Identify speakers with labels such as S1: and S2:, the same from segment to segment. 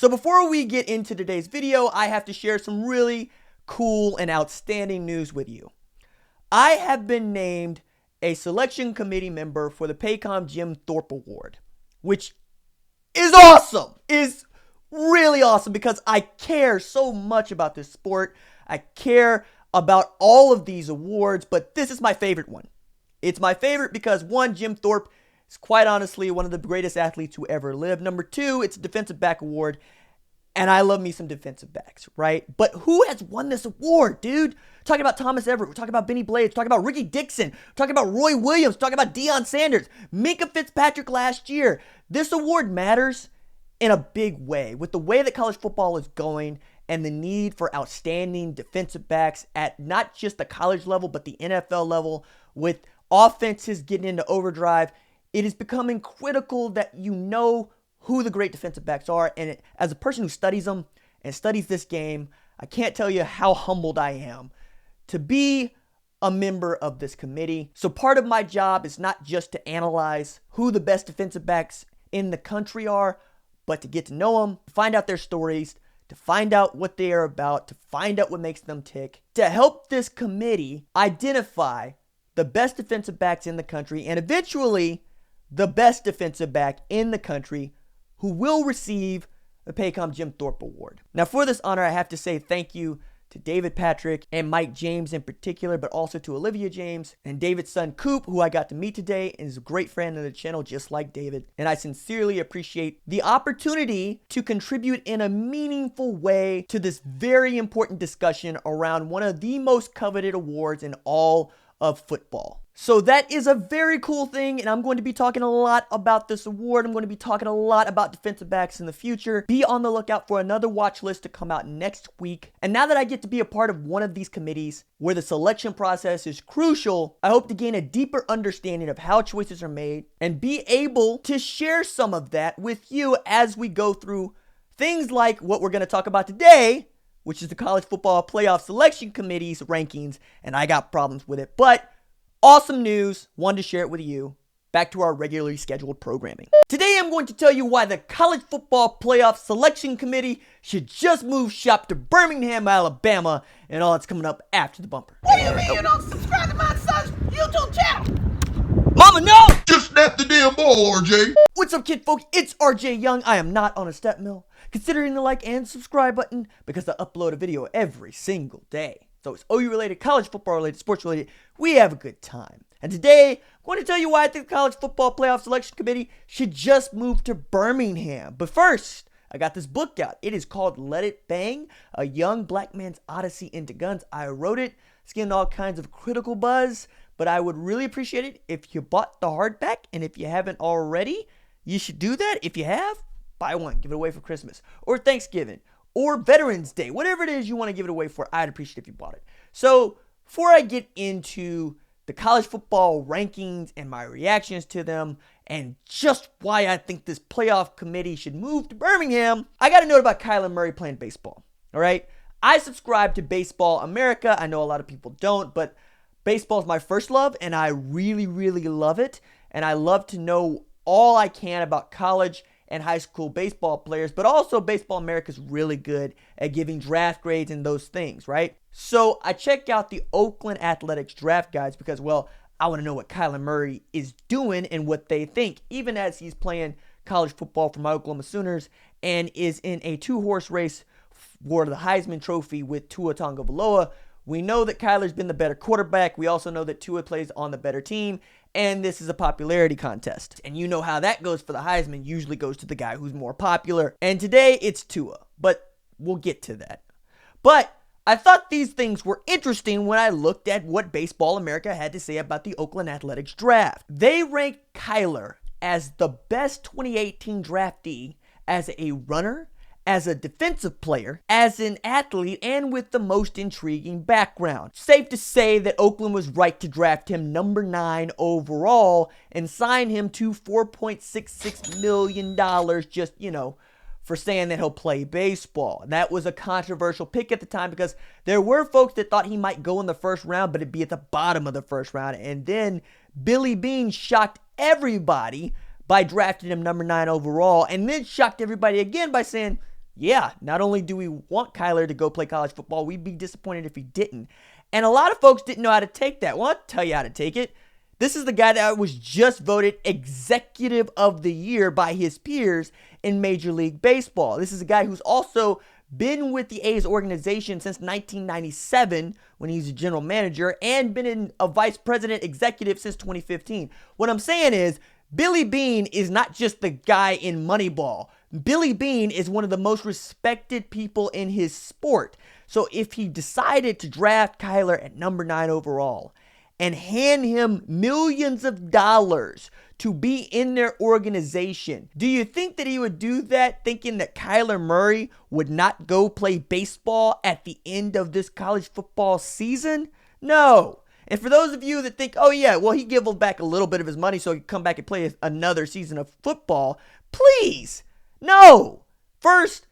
S1: So before we get into today's video, I have to share some really cool and outstanding news with you. I have been named a selection committee member for the Paycom Jim Thorpe Award, which is awesome, is really awesome because I care so much about this sport. I care about all of these awards, but this is my favorite one. It's my favorite because one, Jim Thorpe is quite honestly one of the greatest athletes who ever lived. Number two, it's a defensive back award, and I love me some defensive backs, right? But who has won this award, dude? We're talking about Thomas Everett, we're talking about Bennie Blades, we're talking about Ricky Dixon, we're talking about Roy Williams, we're talking about Deion Sanders, Minka Fitzpatrick last year. This award matters in a big way with the way that college football is going and the need for outstanding defensive backs at not just the college level, but the NFL level. With offenses getting into overdrive, it is becoming critical that you know who the great defensive backs are. And as a person who studies them and studies this game, I can't tell you how humbled I am to be a member of this committee. So part of my job is not just to analyze who the best defensive backs in the country are, but to get to know them, to find out their stories, to find out what they are about, to find out what makes them tick, to help this committee identify the best defensive backs in the country and eventually the best defensive back in the country who will receive the Paycom Jim Thorpe Award. Now for this honor, I have to say thank you to David Patrick and Mike James in particular, but also to Olivia James and David's son Coop, who I got to meet today and is a great friend of the channel just like David. And I sincerely appreciate the opportunity to contribute in a meaningful way to this very important discussion around one of the most coveted awards in all of football. So that is a very cool thing, and I'm going to be talking a lot about this award. I'm going to be talking a lot about defensive backs in the future. Be on the lookout for another watch list to come out next week. And now that I get to be a part of one of these committees where the selection process is crucial, I hope to gain a deeper understanding of how choices are made and be able to share some of that with you as we go through things like what we're going to talk about today, which is the College Football Playoff Selection Committee's rankings, and I got problems with it. But awesome news, wanted to share it with you. Back to our regularly scheduled programming. Today I'm going to tell you why the College Football Playoff Selection Committee should just move shop to Birmingham, Alabama, and all that's coming up after the bumper.
S2: What do you mean you don't subscribe to my son's YouTube channel?
S1: Mama, no!
S3: Just snap the damn ball, RJ.
S1: What's up, kid folk? It's RJ Young. I am not on a step mill. Consider hitting the like and subscribe button because I upload a video every single day. So it's OU related, college football related, sports related. We have a good time. And today, I'm going to tell you why I think the College Football Playoff Selection Committee should just move to Birmingham. But first, I got this book out. It is called Let It Bang, A Young Black Man's Odyssey into Guns. I wrote it. It's getting all kinds of critical buzz, but I would really appreciate it if you bought the hardback. And if you haven't already, you should do that. If you have, buy one, give it away for Christmas or Thanksgiving or Veterans Day, whatever it is you want to give it away for. I'd appreciate it if you bought it. So before I get into the college football rankings and my reactions to them and just why I think this playoff committee should move to Birmingham, I got a note about Kyler Murray playing baseball. All right. I subscribe to Baseball America. I know a lot of people don't, but baseball is my first love and I really, really love it. And I love to know all I can about college and high school baseball players, but also Baseball America is really good at giving draft grades and those things, right? So I check out the Oakland Athletics draft guides because, well, I want to know what Kyler Murray is doing and what they think, even as he's playing college football for my Oklahoma Sooners and is in a two-horse race for the Heisman Trophy with Tua Tagovailoa. We know that Kyler's been the better quarterback. We also know that Tua plays on the better team. And this is a popularity contest. And you know how that goes for the Heisman. Usually goes to the guy who's more popular. And today it's Tua. But we'll get to that. But I thought these things were interesting when I looked at what Baseball America had to say about the Oakland Athletics draft. They ranked Kyler as the best 2018 draftee as a runner, as a defensive player, as an athlete, and with the most intriguing background. Safe to say that Oakland was right to draft him number 9 overall and sign him to $4.66 million just, for saying that he'll play baseball. And that was a controversial pick at the time because there were folks that thought he might go in the first round, but it'd be at the bottom of the first round. And then Billy Beane shocked everybody by drafting him number 9 overall, and then shocked everybody again by saying, Yeah, not only do we want Kyler to go play college football, we'd be disappointed if he didn't. And a lot of folks didn't know how to take that. Well, I'll tell you how to take it. This is the guy that was just voted Executive of the Year by his peers in Major League Baseball. This is a guy who's also been with the A's organization since 1997 when he's a general manager and been a vice president executive since 2015. What I'm saying is Billy Beane is not just the guy in Moneyball. Billy Beane is one of the most respected people in his sport. So if he decided to draft Kyler at number 9 overall and hand him millions of dollars to be in their organization, do you think that he would do that thinking that Kyler Murray would not go play baseball at the end of this college football season? No. And for those of you that think, oh yeah, well he gave back a little bit of his money so he could come back and play another season of football, please, no. First,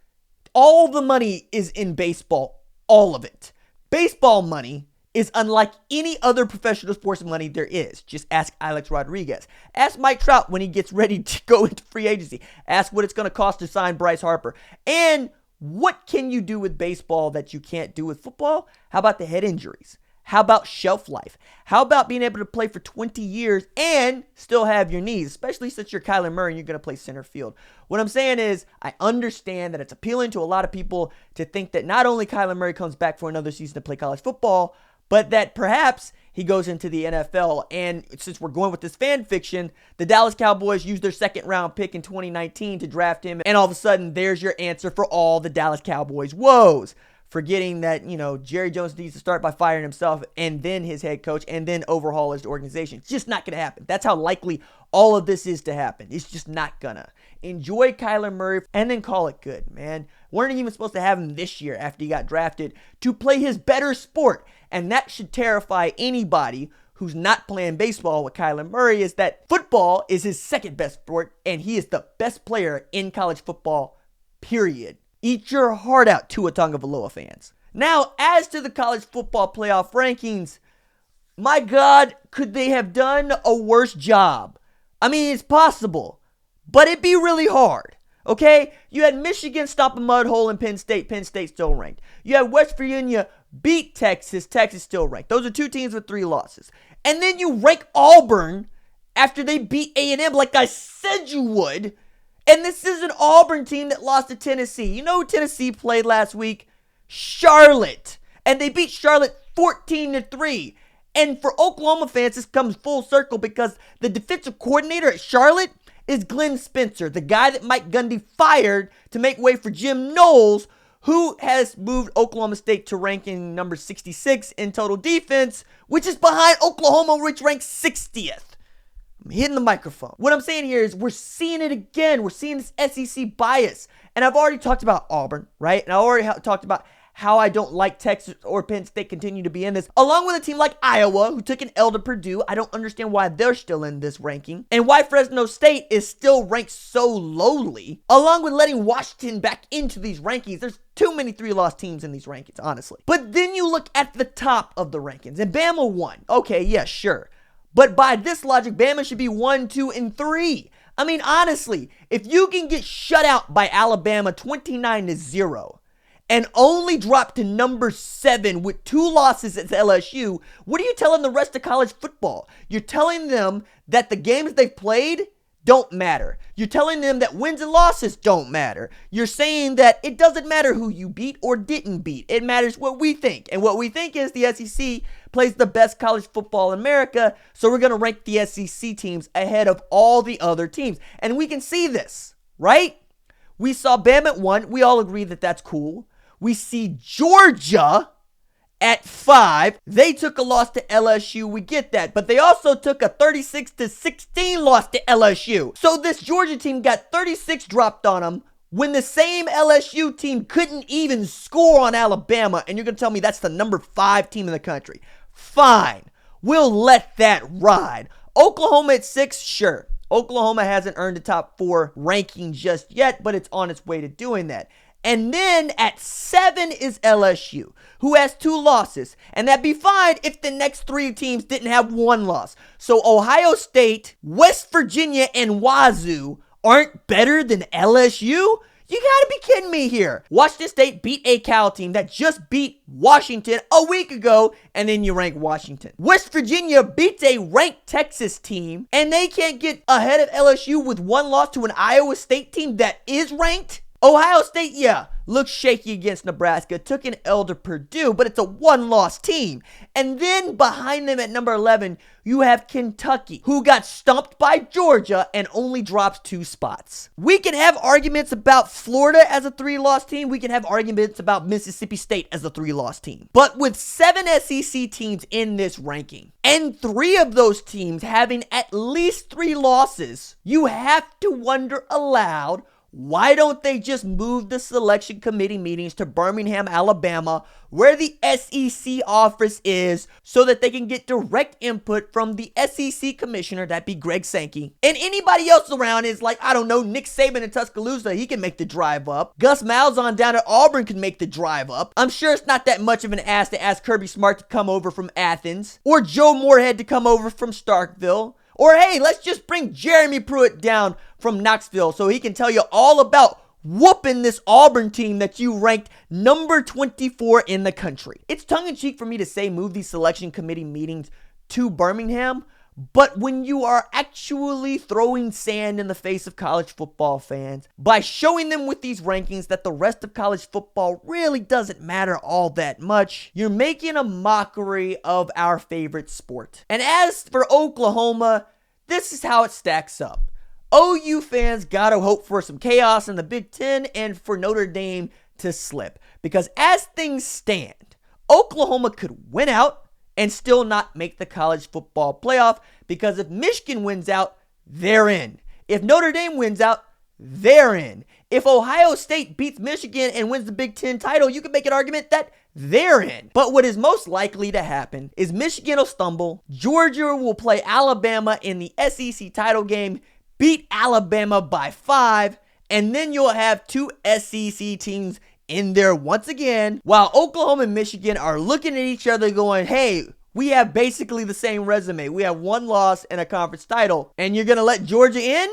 S1: all the money is in baseball, all of it. Baseball money is unlike any other professional sports money there is. Just ask Alex Rodriguez. Ask Mike Trout when he gets ready to go into free agency. Ask what it's going to cost to sign Bryce Harper. And what can you do with baseball that you can't do with football? How about the head injuries? How about shelf life? How about being able to play for 20 years and still have your knees, especially since you're Kyler Murray and you're going to play center field? What I'm saying is I understand that it's appealing to a lot of people to think that not only Kyler Murray comes back for another season to play college football, but that perhaps he goes into the NFL. And since we're going with this fan fiction, the Dallas Cowboys used their second round pick in 2019 to draft him. And all of a sudden, there's your answer for all the Dallas Cowboys woes. Forgetting that, Jerry Jones needs to start by firing himself and then his head coach and then overhaul his organization. It's just not going to happen. That's how likely all of this is to happen. It's just not gonna. Enjoy Kyler Murray and then call it good, man. Weren't even supposed to have him this year after he got drafted to play his better sport. And that should terrify anybody who's not playing baseball with Kyler Murray, is that football is his second best sport and he is the best player in college football, period. Eat your heart out, Tua Tagovailoa fans. Now, as to the college football playoff rankings, my God, could they have done a worse job? I mean, it's possible, but it'd be really hard, okay? You had Michigan stop a mud hole in Penn State still ranked. You had West Virginia beat Texas still ranked. Those are two teams with 3 losses. And then you rank Auburn after they beat A&M like I said you would. And this is an Auburn team that lost to Tennessee. You know who Tennessee played last week? Charlotte. And they beat Charlotte 14-3. And for Oklahoma fans, this comes full circle because the defensive coordinator at Charlotte is Glenn Spencer, the guy that Mike Gundy fired to make way for Jim Knowles, who has moved Oklahoma State to ranking number 66 in total defense, which is behind Oklahoma, which ranks 60th. I'm hitting the microphone. What I'm saying here is we're seeing it again. We're seeing this SEC bias. And I've already talked about Auburn, right? And I already talked about how I don't like Texas or Penn State continue to be in this. Along with a team like Iowa, who took an L to Purdue. I don't understand why they're still in this ranking. And why Fresno State is still ranked so lowly. Along with letting Washington back into these rankings. There's too many 3-loss teams in these rankings, honestly. But then you look at the top of the rankings. And Bama won. Okay, yeah, sure. But by this logic, Bama should be 1, 2, and 3. I mean, honestly, if you can get shut out by Alabama 29-0 and only drop to number 7 with 2 losses at LSU, what are you telling the rest of college football? You're telling them that the games they've played don't matter. You're telling them that wins and losses don't matter. You're saying that it doesn't matter who you beat or didn't beat. It matters what we think. And what we think is the SEC plays the best college football in America, so we're going to rank the SEC teams ahead of all the other teams. And we can see this, right? We saw Bama at 1. We all agree that that's cool. We see Georgia at 5. They took a loss to LSU. We get that. But they also took a 36-16 loss to LSU. So this Georgia team got 36 dropped on them when the same LSU team couldn't even score on Alabama. And you're going to tell me that's the number 5 team in the country. Fine. We'll let that ride. Oklahoma at 6, sure. Oklahoma hasn't earned a top 4 ranking just yet, but it's on its way to doing that. And then at 7 is LSU, who has 2 losses. And that'd be fine if the next 3 teams didn't have 1 loss. So Ohio State, West Virginia, and Wazoo aren't better than LSU? You gotta be kidding me here. Washington State beat a Cal team that just beat Washington a week ago, and then you rank Washington. West Virginia beats a ranked Texas team, and they can't get ahead of LSU with one loss to an Iowa State team that is ranked. Ohio State, yeah, looks shaky against Nebraska, took an L to Purdue, but it's a one-loss team. And then behind them at number 11, you have Kentucky, who got stumped by Georgia and only drops 2 spots. We can have arguments about Florida as a 3-loss team. We can have arguments about Mississippi State as a 3-loss team. But with 7 SEC teams in this ranking, and 3 of those teams having at least 3 losses, you have to wonder aloud, why don't they just move the selection committee meetings to Birmingham, Alabama, where the SEC office is, so that they can get direct input from the SEC commissioner, that'd be Greg Sankey. And anybody else around is like, I don't know, Nick Saban in Tuscaloosa, he can make the drive up. Gus Malzahn down at Auburn can make the drive up. I'm sure it's not that much of an ask to ask Kirby Smart to come over from Athens, or Joe Moorhead to come over from Starkville. Or hey, let's just bring Jeremy Pruitt down from Knoxville so he can tell you all about whooping this Auburn team that you ranked number 24 in the country. It's tongue-in-cheek for me to say move these selection committee meetings to Birmingham, but when you are actually throwing sand in the face of college football fans by showing them with these rankings that the rest of college football really doesn't matter all that much, you're making a mockery of our favorite sport. And as for Oklahoma, this is how it stacks up. OU fans gotta hope for some chaos in the Big Ten and for Notre Dame to slip. Because as things stand, Oklahoma could win out and still not make the college football playoff, because if Michigan wins out, they're in. If Notre Dame wins out, they're in. If Ohio State beats Michigan and wins the Big Ten title, you can make an argument that they're in. But what is most likely to happen is Michigan will stumble, Georgia will play Alabama in the SEC title game, beat Alabama by 5, and then you'll have 2 SEC teams in there once again, while Oklahoma and Michigan are looking at each other going, hey, we have basically the same resume. We have 1 loss and a conference title, and you're going to let Georgia in?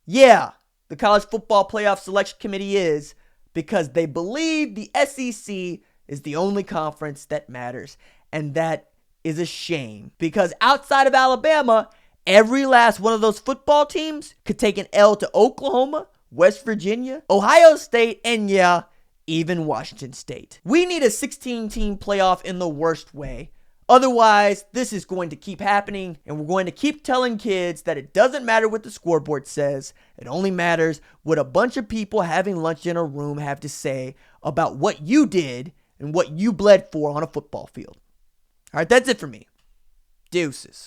S1: Yeah, the College Football Playoff Selection Committee is, because they believe the SEC is the only conference that matters, and that is a shame, because outside of Alabama, every last one of those football teams could take an L to Oklahoma, West Virginia, Ohio State, and yeah, even Washington State. We need a 16-team playoff in the worst way. Otherwise, this is going to keep happening, and we're going to keep telling kids that it doesn't matter what the scoreboard says. It only matters what a bunch of people having lunch in a room have to say about what you did and what you bled for on a football field. All right, that's it for me. Deuces.